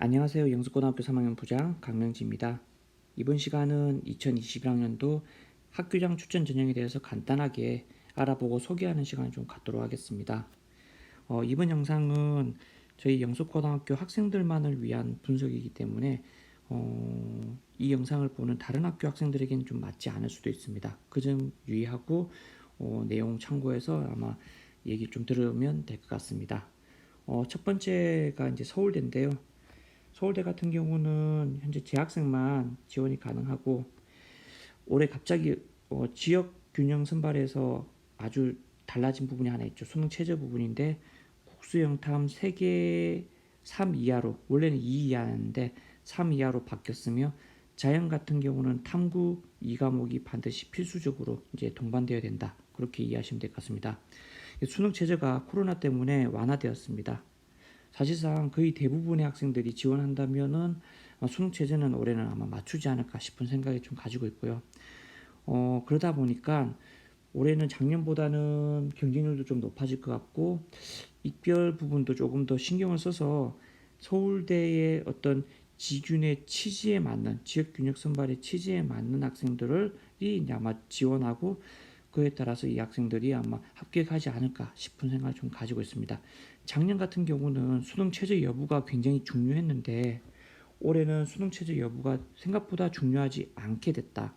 안녕하세요. 영수고등학교 3학년 부장 강명지입니다. 이번 시간은 2021학년도 학교장 추천 전형에 대해서 간단하게 알아보고 소개하는 시간을 좀 갖도록 하겠습니다. 이번 영상은 저희 영수고등학교 학생들만을 위한 분석이기 때문에 이 영상을 보는 다른 학교 학생들에게는 좀 맞지 않을 수도 있습니다. 그 점 유의하고 내용 참고해서 아마 얘기 좀 들으면 될 것 같습니다. 첫 번째가 이제 서울대인데요. 서울대 같은 경우는 현재 재학생만 지원이 가능하고 올해 갑자기 지역 균형 선발에서 아주 달라진 부분이 하나 있죠. 수능 최저 부분인데 국수 영탐 3개 3 이하로, 원래는 2 이하였는데 3 이하로 바뀌었으며, 자연 같은 경우는 탐구 2과목이 반드시 필수적으로 이제 동반되어야 된다, 그렇게 이해하시면 될 것 같습니다. 수능 최저가 코로나 때문에 완화되었습니다. 사실상 거의 대부분의 학생들이 지원한다면은 수능 체제는 올해는 아마 맞추지 않을까 싶은 생각이 좀 가지고 있고요. 그러다 보니까 올해는 작년보다는 경쟁률도 좀 높아질 것 같고, 입결 부분도 조금 더 신경을 써서 서울대의 어떤 지균의 취지에 맞는, 지역 균형 선발의 취지에 맞는 학생들이 아마 지원하고, 그에 따라서 이 학생들이 아마 합격하지 않을까 싶은 생각을 좀 가지고 있습니다. 작년 같은 경우는 수능 최저 여부가 굉장히 중요했는데 올해는 수능 최저 여부가 생각보다 중요하지 않게 됐다.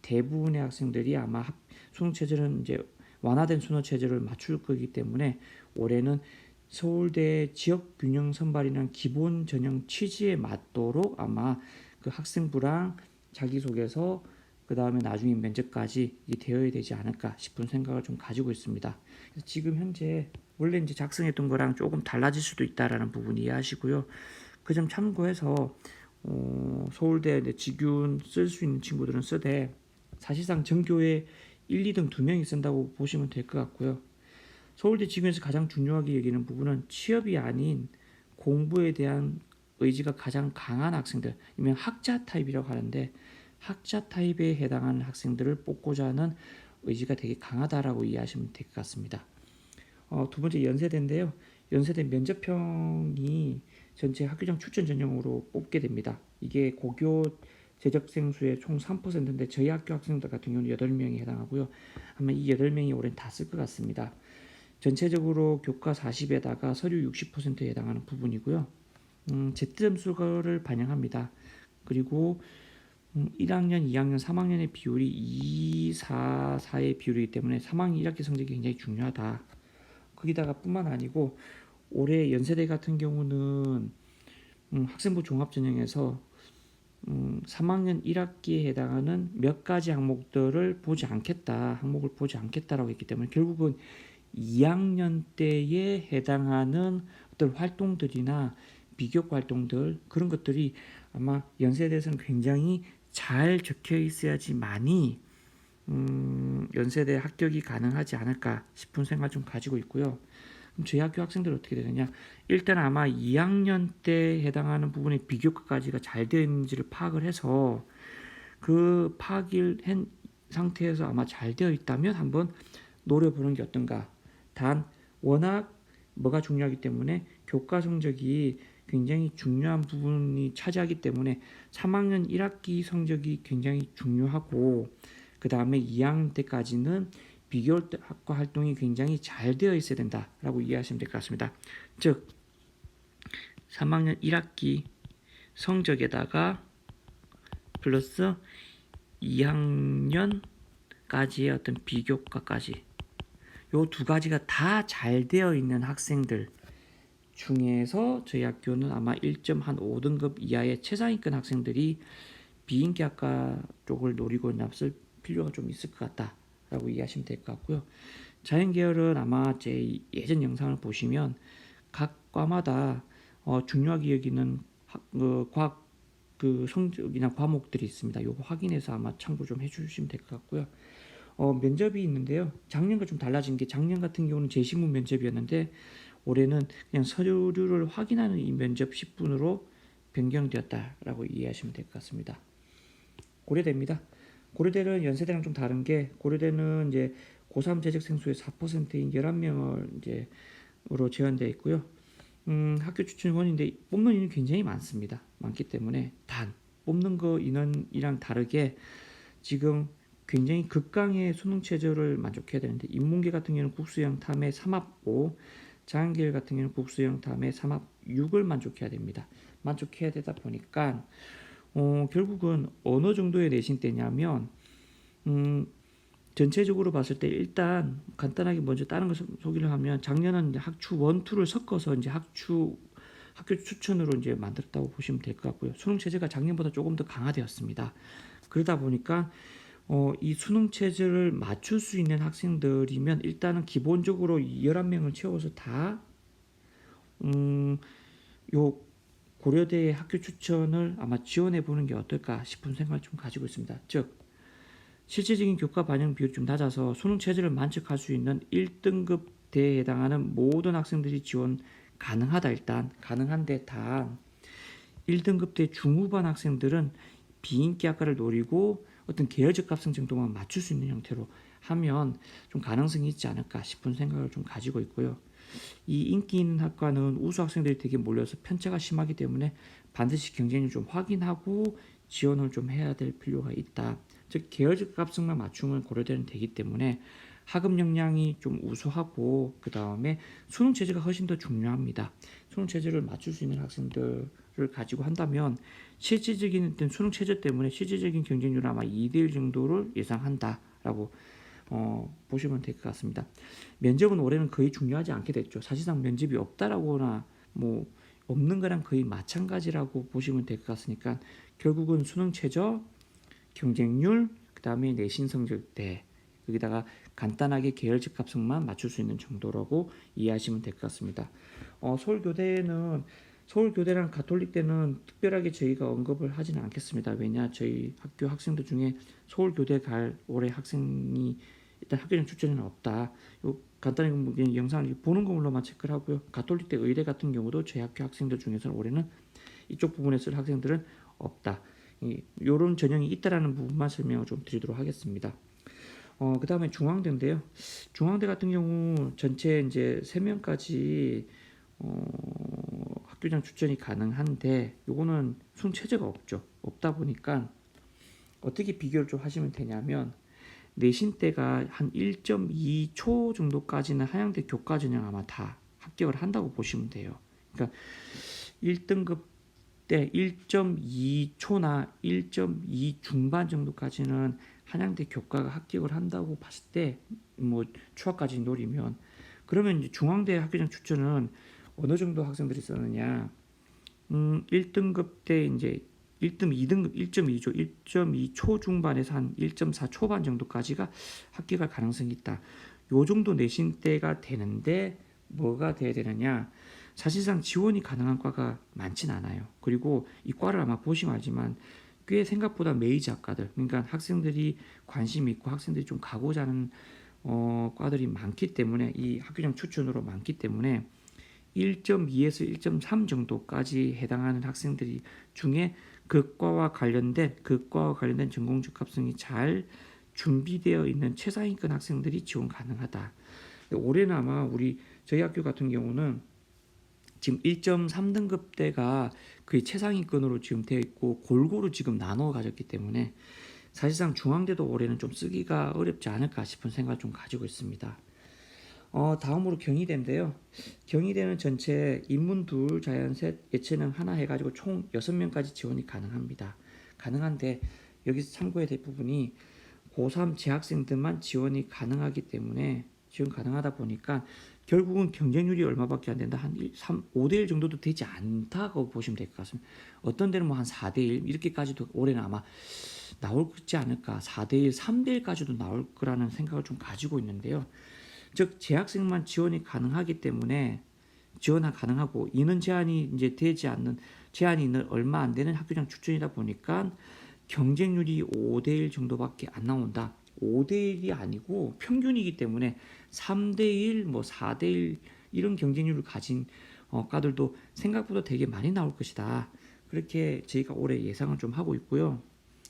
대부분의 학생들이 아마 수능 최저는 이제 완화된 수능 최저를 맞출 거기 때문에 올해는 서울대 지역 균형 선발이라는 기본 전형 취지에 맞도록 아마 그 학생부랑 자기소개서, 그 다음에 나중에 면접까지 되어야 되지 않을까 싶은 생각을 좀 가지고 있습니다. 그래서 지금 현재 원래 이제 작성했던 거랑 조금 달라질 수도 있다라는 부분 이해하시고요. 그 점 참고해서 서울대 지균 쓸 수 있는 친구들은 쓰되, 사실상 전교에 1, 2등 2명이 쓴다고 보시면 될 것 같고요. 서울대 지균에서 가장 중요하게 여기는 부분은 취업이 아닌 공부에 대한 의지가 가장 강한 학생들, 이면 학자 타입이라고 하는데, 학자 타입에 해당하는 학생들을 뽑고자 하는 의지가 되게 강하다라고 이해하시면 될 것 같습니다. 두 번째 연세대인데요. 연세대 면접형이 전체 학교장 추천 전형으로 뽑게 됩니다. 이게 고교 재적생 수의 총 3%인데 저희 학교 학생들 같은 경우는 8명이 해당하고요. 아마 이 8명이 올해는 다 쓸 것 같습니다. 전체적으로 교과 40에다가 서류 60%에 해당하는 부분이고요. Z점수를 반영합니다. 그리고 1학년, 2학년, 3학년의 비율이 2, 4, 4의 비율이기 때문에 3학년 1학기 성적이 굉장히 중요하다. 거기다가 뿐만 아니고 올해 연세대 같은 경우는 학생부 종합전형에서 3학년 1학기에 해당하는 몇 가지 항목을 보지 않겠다라고 했기 때문에 결국은 2학년 때에 해당하는 어떤 활동들이나 비교과 활동들, 그런 것들이 아마 연세대에서는 굉장히 잘 적혀 있어야지만이 연세대 합격이 가능하지 않을까 싶은 생각을 좀 가지고 있고요. 그럼 저희 학교 학생들은 어떻게 되느냐? 일단 아마 2학년 때 해당하는 부분의 비교과까지가 잘 되어 있는지를 파악을 해서, 그 파악을 한 상태에서 아마 잘 되어 있다면 한번 노려보는 게 어떤가. 단 워낙 뭐가 중요하기 때문에 교과 성적이 굉장히 중요한 부분이 차지하기 때문에 3학년 1학기 성적이 굉장히 중요하고, 그 다음에 2학년 때까지는 비교과 활동이 굉장히 잘 되어 있어야 된다라고 이해하시면 될 것 같습니다. 즉 3학년 1학기 성적에다가 플러스 2학년까지의 어떤 비교과까지, 요 두 가지가 다 잘 되어 있는 학생들 중에서 저희 학교는 아마 1.5등급 이하의 최상위권 학생들이 비인기학과 쪽을 노리고 있을 필요가 좀 있을 것 같다라고 이해하시면 될 것 같고요. 자연계열은 아마 제 예전 영상을 보시면 각 과마다 중요하게 여기는 과학 성적이나 과목들이 있습니다. 요거 확인해서 아마 참고 좀 해주시면 될 것 같고요. 면접이 있는데요. 작년과 좀 달라진 게, 작년 같은 경우는 제시문 면접이었는데 올해는 그냥 서류를 확인하는 이 면접 10분으로 변경되었다라고 이해하시면 될 것 같습니다. 고려대입니다. 고려대는 연세대랑 좀 다른 게, 고려대는 이제 고3 재적생 수의 4%인 11명을 이제 으로 제한되어 있고요. 학교 추천원인데 뽑는 인원이 굉장히 많습니다. 많기 때문에 단 뽑는 거 인원이랑 다르게 지금 굉장히 극강의 수능 체제를 만족해야 되는데 인문계 같은 경우는 국수형 탐의 3합 5, 자연계열 같은 경우는 국수형 탐의 3합 6을 만족해야 됩니다. 만족해야 되다 보니까 결국은 어느 정도의 내신 때냐면 전체적으로 봤을 때 일단 간단하게 먼저 다른 걸 소개를 하면 작년은 이제 학추 1, 2를 섞어서 이제 학교 추천으로 이제 만들었다고 보시면 될 것 같고요. 수능 체제가 작년보다 조금 더 강화되었습니다. 그러다 보니까 이 수능 체제를 맞출 수 있는 학생들이면 일단은 기본적으로 11명을 채워서 다 요 고려대의 학교 추천을 아마 지원해 보는 게 어떨까 싶은 생각을 좀 가지고 있습니다. 즉 실질적인 교과 반영 비율이 좀 낮아서 수능 체제를 만족할 수 있는 1등급 대에 해당하는 모든 학생들이 지원 가능하다. 일단 가능한데 단 1등급 대 중후반 학생들은 비인기 학과를 노리고 어떤 계열적 합성 정도만 맞출 수 있는 형태로 하면 좀 가능성이 있지 않을까 싶은 생각을 좀 가지고 있고요. 이 인기 있는 학과는 우수 학생들이 되게 몰려서 편차가 심하기 때문에 반드시 경쟁률 좀 확인하고 지원을 좀 해야 될 필요가 있다. 즉 계열적 합성만 맞추면 고려되는 되기 때문에 학업 역량이 좀 우수하고 그 다음에 수능 체제가 훨씬 더 중요합니다. 수능 체제를 맞출 수 있는 학생들을 가지고 한다면 실질적인 수능 체제 때문에 실질적인 경쟁률은 아마 2대1 정도를 예상한다라고 보시면 될 것 같습니다. 면접은 올해는 거의 중요하지 않게 됐죠. 사실상 면접이 없다라거나 뭐 없는 거랑 거의 마찬가지라고 보시면 될 것 같으니까 결국은 수능 최저, 경쟁률, 그 다음에 내신 성적대 여기다가 간단하게 계열적 합성만 맞출 수 있는 정도라고 이해하시면 될 것 같습니다. 서울교대랑 가톨릭대는 특별하게 저희가 언급을 하지는 않겠습니다. 왜냐 저희 학교 학생들 중에 서울교대 갈 올해 학생이 일단 학교장 추천에는 없다. 요 간단히 영상을 보는 걸로만 체크를 하고요. 가톨릭대 의대 같은 경우도 저희 학교 학생들 중에서는 올해는 이쪽 부분에 쓸 학생들은 없다. 이런 전형이 있다라는 부분만 설명을 좀 드리도록 하겠습니다. 그 다음에 중앙대인데요. 중앙대 같은 경우 전체 이제 3명까지 학교장 추천이 가능한데 요거는 수능 체제가 없죠. 없다 보니까 어떻게 비교를 좀 하시면 되냐면 내신 때가 한 1.2초 정도까지는 한양대 교과 전형 아마 다 합격을 한다고 보시면 돼요. 그러니까 1등급 때 1.2초나 1.2 중반 정도까지는 한양대 교과가 합격을 한다고 봤을 때 뭐 추가까지 노리면 그러면 이제 중앙대 학교장 추천은 어느 정도 학생들이 썼느냐 1등급 때 이제 1등, 2등급 1.2조, 1.2초 중반에서 한 1.4 초반 정도까지가 합격할 가능성이 있다. 요 정도 내신 때가 되는데 뭐가 돼야 되느냐? 사실상 지원이 가능한 과가 많진 않아요. 그리고 이 과를 아마 보시면 알지만 꽤 생각보다 메이저 학과들, 그러니까 학생들이 관심 있고 학생들이 좀 가고자 하는 과들이 많기 때문에 이 학교장 추천으로 많기 때문에 1.2에서 1.3 정도까지 해당하는 학생들이 중에 그 과와 관련된 전공적 합성이 잘 준비되어 있는 최상위권 학생들이 지원 가능하다. 올해는 아마 저희 학교 같은 경우는 지금 1.3등급대가 거의 최상위권으로 지금 되어 있고 골고루 지금 나눠 가졌기 때문에 사실상 중앙대도 올해는 좀 쓰기가 어렵지 않을까 싶은 생각을 좀 가지고 있습니다. 다음으로 경희대인데요. 경희대는 전체 인문 둘, 자연 셋, 예체능 하나 해가지고 총 6명까지 지원이 가능합니다. 가능한데 여기서 참고해야 될 부분이 고3 재학생들만 지원이 가능하기 때문에 지원 가능하다 보니까 결국은 경쟁률이 얼마밖에 안 된다. 한 5대1 정도도 되지 않다고 보시면 될 것 같습니다. 어떤 데는 뭐 한 4대1 이렇게까지도 올해는 아마 나올지 않을까. 4대1, 3대1까지도 나올 거라는 생각을 좀 가지고 있는데요. 즉 재학생만 지원이 가능하기 때문에 지원 가능하고 인원 제한이 이제 되지 않는 제한이 있는 얼마 안 되는 학교장 추천이다 보니까 경쟁률이 5대1 정도밖에 안 나온다. 5대1이 아니고 평균이기 때문에 3대1, 뭐 4대1 이런 경쟁률을 가진 과들도 생각보다 되게 많이 나올 것이다. 그렇게 저희가 올해 예상을 좀 하고 있고요.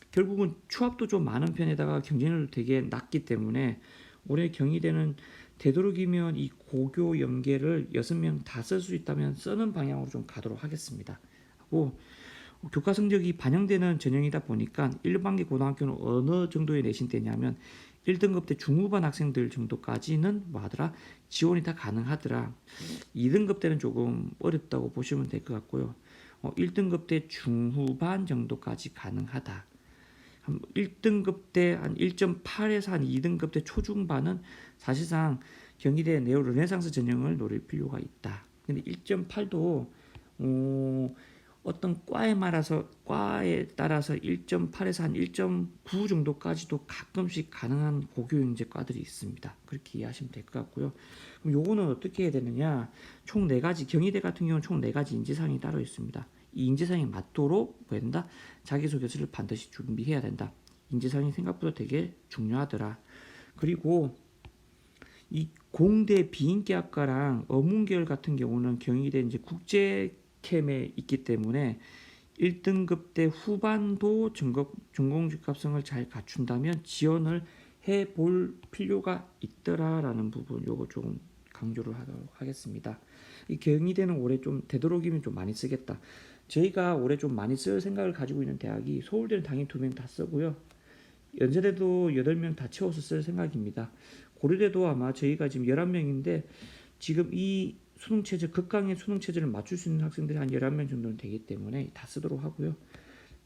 결국은 추합도 좀 많은 편에다가 경쟁률도 되게 낮기 때문에 올해 경희대는 되도록이면 이 고교 연계를 6명 다 쓸 수 있다면 쓰는 방향으로 좀 가도록 하겠습니다. 하고 교과 성적이 반영되는 전형이다 보니까 일반계 고등학교는 어느 정도의 내신대냐면 1등급 때 중후반 학생들 정도까지는 뭐 하더라? 지원이 다 가능하더라. 2등급 때는 조금 어렵다고 보시면 될 것 같고요. 1등급 때 중후반 정도까지 가능하다. 1등급 때 한 1.8에서 한 2등급 때 초중반은 사실상 경희대 네오 르네상스 전형을 노릴 필요가 있다. 근데 1.8도 어떤 과에 따라서 1.8에서 한 1.9 정도까지도 가끔씩 가능한 고교영재 과들이 있습니다. 그렇게 이해하시면 될 것 같고요. 그럼 요거는 어떻게 해야 되느냐? 총 4가지, 경희대 같은 경우는 총 4가지 인재상이 따로 있습니다. 이 인재상에 맞도록 뭐 해야 된다? 자기소개서를 반드시 준비해야 된다. 인재상이 생각보다 되게 중요하더라. 그리고 이 공대 비인계학과랑 어문계열 같은 경우는 경희대 이제 국제 캠에 있기 때문에 1등급 때 후반도 전공직합성을 잘 갖춘다면 지원을 해볼 필요가 있더라라는 부분 요거 조금 강조를 하도록 하겠습니다. 이 경희대는 올해 좀 되도록이면 좀 많이 쓰겠다. 저희가 올해 좀 많이 쓸 생각을 가지고 있는 대학이 서울대는 당연히 2명 다 쓰고요. 연세대도 8명 다 채워서 쓸 생각입니다. 고려대도 아마 저희가 지금 11명인데 지금 이 수능체제, 극강의 수능체제를 맞출 수 있는 학생들이 한 11명 정도는 되기 때문에 다 쓰도록 하고요.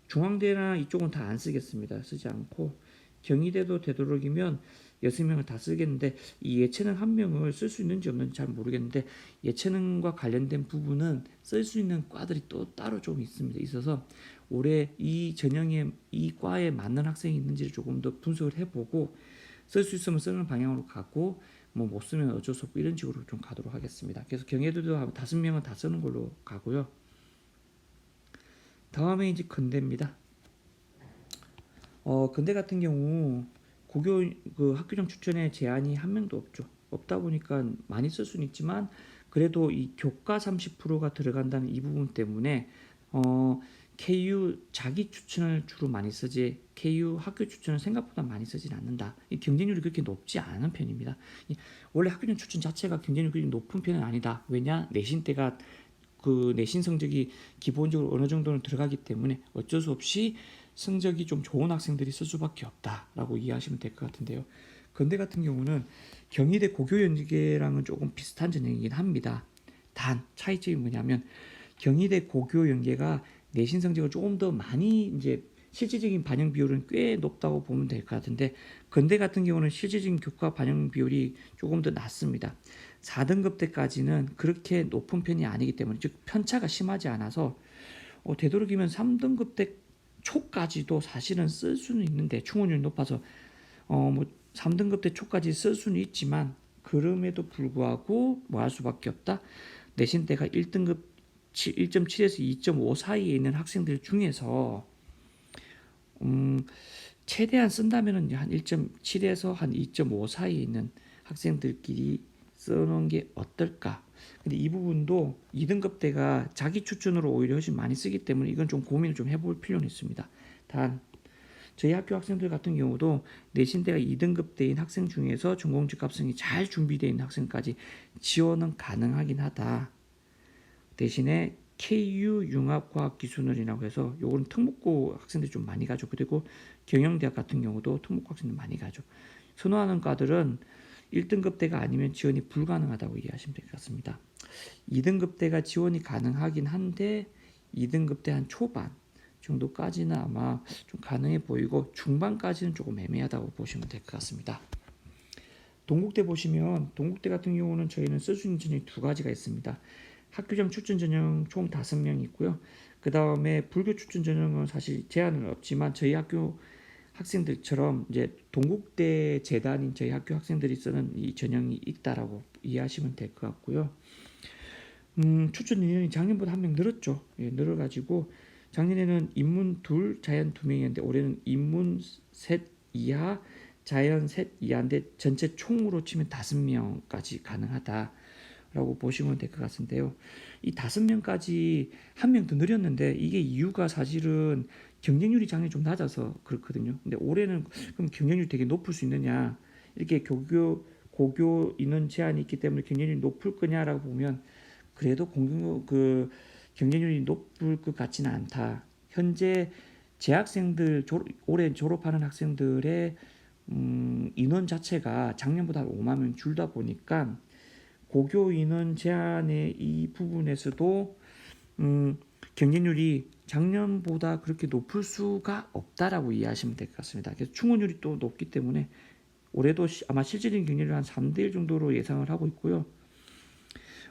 중앙대나 이쪽은 다 안 쓰겠습니다. 쓰지 않고 경희대도 되도록이면 6명을 다 쓰겠는데 이 예체능 1명을 쓸 수 있는지 없는지 잘 모르겠는데 예체능과 관련된 부분은 쓸 수 있는 과들이 또 따로 좀 있어서 올해 이 전형에 이 과에 맞는 학생이 있는지를 조금 더 분석을 해보고 쓸 수 있으면 쓰는 방향으로 가고 뭐 못 쓰면 어쩔 수 없고 이런 식으로 좀 가도록 하겠습니다. 그래서 경희대도 5명은 다 쓰는 걸로 가고요. 다음에 이제 근대입니다. 근대 같은 경우 고교 그 학교장 추천에 제한이 1명도 없죠. 없다 보니까 많이 쓸 수는 있지만 그래도 이 교과 30%가 들어간다는 이 부분 때문에 KU 자기 추천을 주로 많이 쓰지 KU 학교 추천을 생각보다 많이 쓰진 않는다. 이 경쟁률이 그렇게 높지 않은 편입니다. 원래 학교장 추천 자체가 경쟁률이 높은 편은 아니다. 왜냐? 내신 때가 그 내신 성적이 기본적으로 어느 정도는 들어가기 때문에 어쩔 수 없이 성적이 좀 좋은 학생들이 쓸 수밖에 없다라고 이해하시면 될 것 같은데요. 건대 같은 경우는 경희대 고교연계랑은 조금 비슷한 전형이긴 합니다. 단 차이점이 뭐냐면 경희대 고교연계가 내신 성적을 조금 더 많이 이제 실질적인 반영 비율은 꽤 높다고 보면 될 것 같은데 건대 같은 경우는 실질적인 교과 반영 비율이 조금 더 낮습니다. 4등급 때까지는 그렇게 높은 편이 아니기 때문에 즉 편차가 심하지 않아서 되도록이면 3등급 때 초까지도 사실은 쓸 수는 있는데 충원율이 높아서 뭐 3등급 때 초까지 쓸 수는 있지만 그럼에도 불구하고 뭐 할 수밖에 없다. 내신 때가 1등급 1.7에서 2.5 사이에 있는 학생들 중에서 최대한 쓴다면은 한 1.7에서 한 2.5 사이에 있는 학생들끼리 써놓은 게 어떨까? 근데 이 부분도 2등급 때가 자기 추천으로 오히려 훨씬 많이 쓰기 때문에 이건 좀 고민을 좀 해볼 필요는 있습니다. 단 저희 학교 학생들 같은 경우도 내신대가 2등급 대인 학생 중에서 전공직합성이 잘 준비되어 있는 학생까지 지원은 가능하긴 하다. 대신에 KU 융합과학기술원이라고 해서 요거는 특목고 학생들이 좀 많이 가죠. 그리고 경영대학 같은 경우도 특목고 학생들 많이 가죠. 선호하는 과들은 1등급 대가 아니면 지원이 불가능하다고 이해하시면 될 것 같습니다. 2등급 대가 지원이 가능하긴 한데 2등급 대 한 초반 정도까지는 아마 좀 가능해 보이고 중반까지는 조금 애매하다고 보시면 될 것 같습니다. 동국대 보시면 동국대 같은 경우는 저희는 쓸 수 있는 전형이 2가지가 있습니다. 학교장 추천 전형 총 5명 있고요. 그 다음에 불교 추천 전형은 사실 제한은 없지만 저희 학교 학생들처럼 이제 동국대 재단인 저희 학교 학생들이 쓰는 이 전형이 있다라고 이해하시면 될 것 같고요. 추천 인원이 작년보다 1명 늘었죠. 예, 늘어가지고 작년에는 인문 2, 자연 2명이었는데 올해는 인문 3 이하, 자연 3 이하인데 전체 총으로 치면 5명까지 가능하다라고 보시면 될 것 같은데요. 이 5명까지 1명 더 늘렸는데 이게 이유가 사실은 경쟁률이 작년에 좀 낮아서 그렇거든요. 근데 올해는 그럼 경쟁률이 되게 높을 수 있느냐? 이렇게 고교 인원 제한이 있기 때문에 경쟁률이 높을 거냐라고 보면 그래도 경쟁률이 높을 것 같지는 않다. 현재 재학생들 올해 졸업하는 학생들의 인원 자체가 작년보다 5만 명 줄다 보니까 고교 인원 제한의 이 부분에서도 경쟁률이 작년보다 그렇게 높을 수가 없다라고 이해하시면 될 것 같습니다. 그래서 충원율이 또 높기 때문에 올해도 아마 실질적인 경쟁률 한 3대1 정도로 예상을 하고 있고요.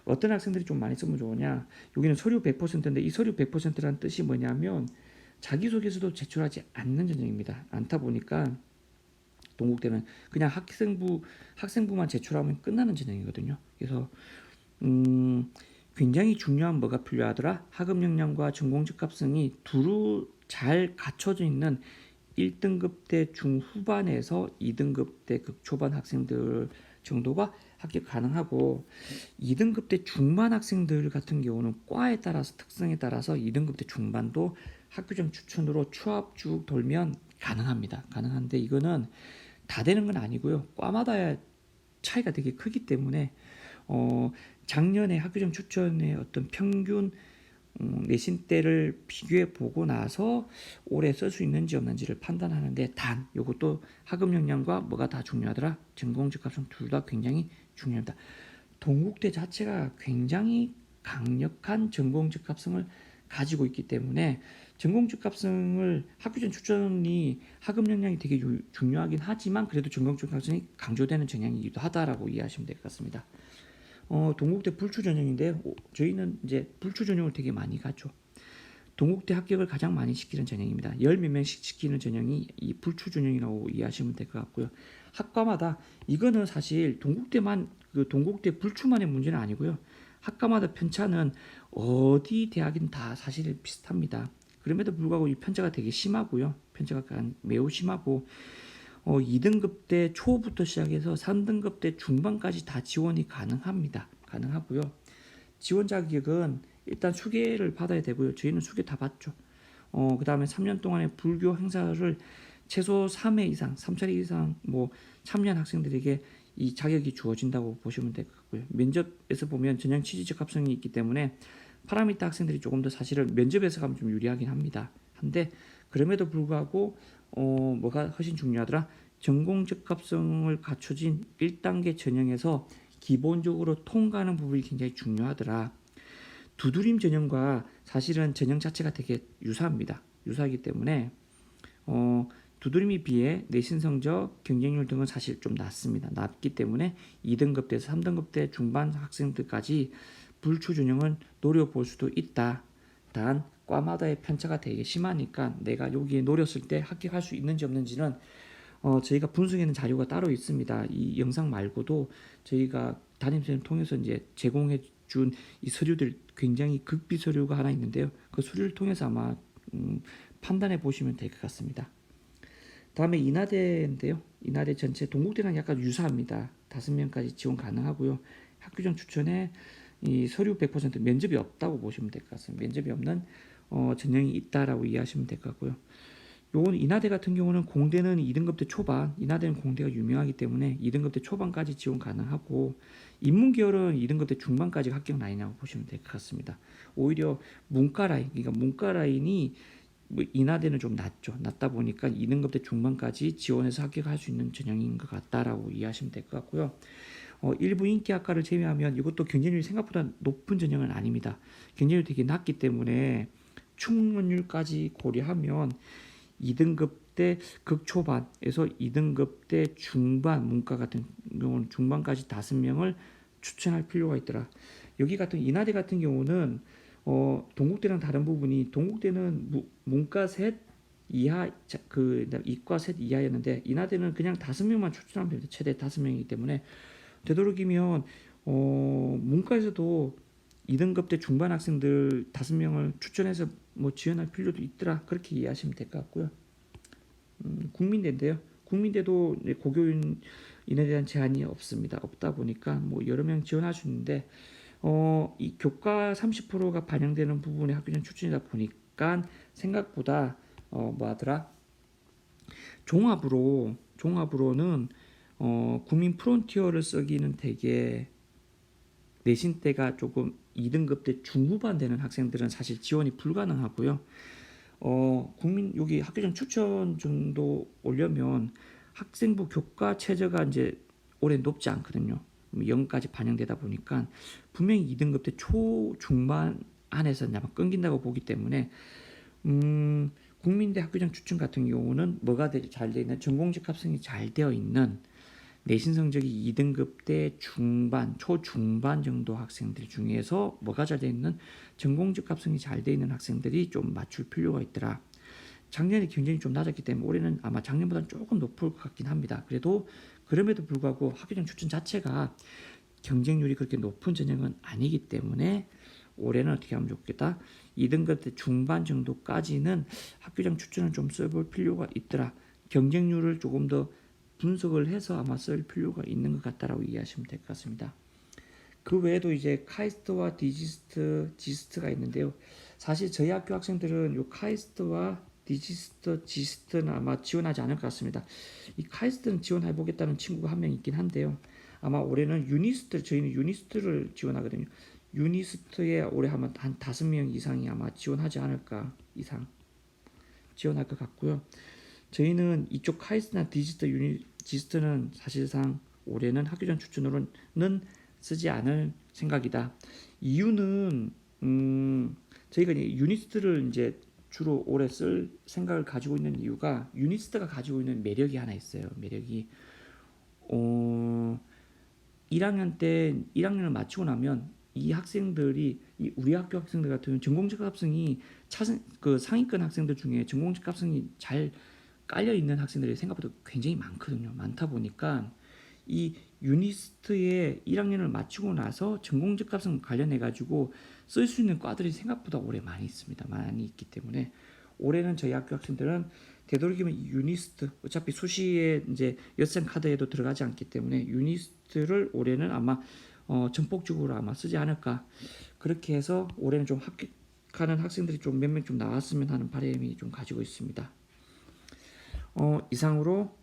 어떤 학생들이 좀 많이 쓰면 좋으냐? 여기는 서류 100%인데 이 서류 100%라는 뜻이 뭐냐면 자기소개서도 제출하지 않는 전형입니다. 않다 보니까 동국대는 그냥 학생부만 제출하면 끝나는 전형이거든요. 그래서 굉장히 중요한 뭐가 필요하더라? 학업 역량과 전공 적합성이 두루 잘 갖춰져 있는 1등급 대 중후반에서 2등급 대 극초반 학생들 정도가 합격 가능하고 2등급 대 중반 학생들 같은 경우는 과에 따라서 특성에 따라서 2등급 대 중반도 학교장 추천으로 추합 쭉 돌면 가능합니다. 가능한데 이거는 다 되는 건 아니고요. 과마다 차이가 되게 크기 때문에 작년에 학교장 추천의 어떤 평균 내신 때를 비교해 보고 나서 올해 쓸 수 있는지 없는지를 판단하는데 단 이것도 학업 역량과 뭐가 다 중요하더라? 전공 적합성 둘 다 굉장히 중요합니다. 동국대 자체가 굉장히 강력한 전공 적합성을 가지고 있기 때문에 전공 적합성을 학교전 추천이 학업 역량이 되게 중요하긴 하지만 그래도 전공 적합성이 강조되는 전형이기도 하다라고 이해하시면 될 것 같습니다. 동국대 불출 전형인데 저희는 이제 불출 전형을 되게 많이 가죠. 동국대 합격을 가장 많이 시키는 전형입니다. 10몇 명씩 시키는 전형이 이 불출 전형이라고 이해하시면 될 것 같고요. 학과마다 이거는 사실 동국대 불출만의 문제는 아니고요. 학과마다 편차는 어디 대학이든 다 사실 비슷합니다. 그럼에도 불구하고 이 편차가 되게 심하고요. 편차가 매우 심하고 2등급 대 초부터 시작해서 3등급 대 중반까지 다 지원이 가능합니다. 가능하고요. 지원 자격은 일단 수계를 받아야 되고요. 저희는 수계 다 받죠. 그 다음에 3년 동안의 불교 행사를 최소 3회 이상, 3차례 이상 참여한 학생들에게 이 자격이 주어진다고 보시면 될 것 같고요. 면접에서 보면 전형 취지 적합성이 있기 때문에 파라미터 학생들이 조금 더 사실은 면접에서 가면 좀 유리하긴 합니다. 한데 그럼에도 불구하고 뭐가 훨씬 중요하더라? 전공 적합성을 갖춰진 1단계 전형에서 기본적으로 통과하는 부분이 굉장히 중요하더라. 두드림 전형과 사실은 전형 자체가 되게 유사합니다. 유사하기 때문에 두드림에 비해 내신 성적, 경쟁률 등은 사실 좀 낮습니다. 낮기 때문에 2등급대에서 3등급대 중반 학생들까지 불출 전형을 노려볼 수도 있다. 단 과마다의 편차가 되게 심하니까 내가 여기에 노렸을 때 합격할 수 있는지 없는지는 저희가 분석해낸 자료가 따로 있습니다. 이 영상 말고도 저희가 담임선생님 통해서 이제 제공해 준 이 서류들 굉장히 극비 서류가 하나 있는데요. 그 서류를 통해서 아마 판단해 보시면 될 것 같습니다. 다음에 인하대인데요. 인하대 전체 동국대랑 약간 유사합니다. 5명까지 지원 가능하고요. 학교장 추천에 이 서류 100% 면접이 없다고 보시면 될 것 같습니다. 면접이 없는 전형이 있다라고 이해하시면 될 것 같고요. 요건 인하대 같은 경우는 공대는 2등급대 초반, 인하대는 공대가 유명하기 때문에 2등급대 초반까지 지원 가능하고 인문계열은 2등급대 중반까지 합격 라인이라고 보시면 될 것 같습니다. 오히려 문과 라인, 그러니까 문과 라인이 인하대는 좀 낮다 보니까 2등급대 중반까지 지원해서 합격할 수 있는 전형인 것 같다라고 이해하시면 될 것 같고요. 일부 인기학과를 제외하면 이것도 경쟁률이 생각보다 높은 전형은 아닙니다. 경쟁률이 되게 낮기 때문에 충원율까지 고려하면 2등급 대 극초반에서 2등급 대 중반 문과 같은 경우는 중반까지 5명을 추천할 필요가 있더라. 여기 같은 인하대 같은 경우는 동국대랑 다른 부분이 동국대는 문과 셋 이하 이과 셋 이하였는데 인하대는 그냥 5명만 추천하면 됩니다. 최대 5명이기 때문에 되도록이면 문과에서도 2등급 대 중반 학생들 5명을 추천해서 지원할 필요도 있더라. 그렇게 이해하시면 될 것 같고요. 국민대인데요. 국민대도 고교인에 대한 제한이 없습니다. 없다 보니까 여러 명 지원할 수 있는데 이 교과 30%가 반영되는 부분의 학교장 추천이다 보니까 생각보다 종합으로는 국민 프론티어를 쓰기는 되게 내신 때가 조금 2등급 때 중후반 되는 학생들은 사실 지원이 불가능하고요. 국민 여기 학교장 추천 정도 오려면 학생부 교과 최저가 이제 올해 높지 않거든요. 0까지 반영되다 보니까 분명히 2등급 때 초중반 안에서 아마 끊긴다고 보기 때문에 국민대 학교장 추천 같은 경우는 뭐가 잘 되어 있는 전공직 합성이 잘 되어 있는 내신 성적이 2등급 대 중반, 초중반 정도 학생들 중에서 뭐가 잘 되어 있는 전공직 합성이 잘 되어 있는 학생들이 좀 맞출 필요가 있더라. 작년에 경쟁이 좀 낮았기 때문에 올해는 아마 작년보다는 조금 높을 것 같긴 합니다. 그래도 그럼에도 불구하고 학교장 추천 자체가 경쟁률이 그렇게 높은 전형은 아니기 때문에 올해는 어떻게 하면 좋겠다. 2등급 때 중반 정도까지는 학교장 추천을 좀 써볼 필요가 있더라. 경쟁률을 조금 더 분석을 해서 아마 쓸 필요가 있는 것 같다라고 이해하시면 될 것 같습니다. 그 외에도 이제 카이스트와 디지스트, 지스트가 있는데요. 사실 저희 학교 학생들은 요 카이스트와 디지스트, 지스트는 아마 지원하지 않을 것 같습니다. 이 카이스트는 지원해 보겠다는 친구가 한 명 있긴 한데요. 아마 올해는 저희는 유니스트를 지원하거든요. 유니스트에 올해 한 5명 이상이 아마 지원하지 않을까 이상 지원할 것 같고요. 저희는 이쪽 카이스트나 지스트는 사실상 올해는 학교장 추천으로는 쓰지 않을 생각이다. 이유는 저희가 이제 유니스트를 이제 주로 올해 쓸 생각을 가지고 있는 이유가 유니스트가 가지고 있는 매력이 하나 있어요. 매력이 1학년 때 1학년을 마치고 나면 이 학생들이 우리 학교 학생들 같은 경우는 전공직 합성이 그 상위권 학생들 중에 전공직 합성이 잘 깔려 있는 학생들이 생각보다 굉장히 많거든요. 많다 보니까 이 유니스트의 1학년을 마치고 나서 전공직 합성 관련해 가지고 쓸 수 있는 과들이 생각보다 올해 많이 있습니다. 많이 있기 때문에 올해는 저희 학교 학생들은 되도록이면 유니스트 어차피 수시에 이제 여sen 카드에도 들어가지 않기 때문에 유니스트를 올해는 아마 전폭적으로 아마 쓰지 않을까 그렇게 해서 올해는 좀 합격하는 학생들이 좀 몇 명 좀 나왔으면 하는 바람이 좀 가지고 있습니다. 이상으로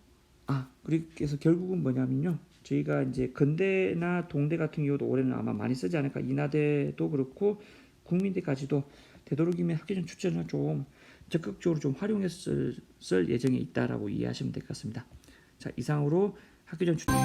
그래서 결국은 뭐냐면요. 저희가 이제 건대나 동대 같은 경우도 올해는 아마 많이 쓰지 않을까. 인하대도 그렇고 국민대까지도 되도록이면 학교장 추천을 좀 적극적으로 좀 활용해서 쓸 예정에 있다라고 이해하시면 될 것 같습니다. 자, 이상으로 학교장 추천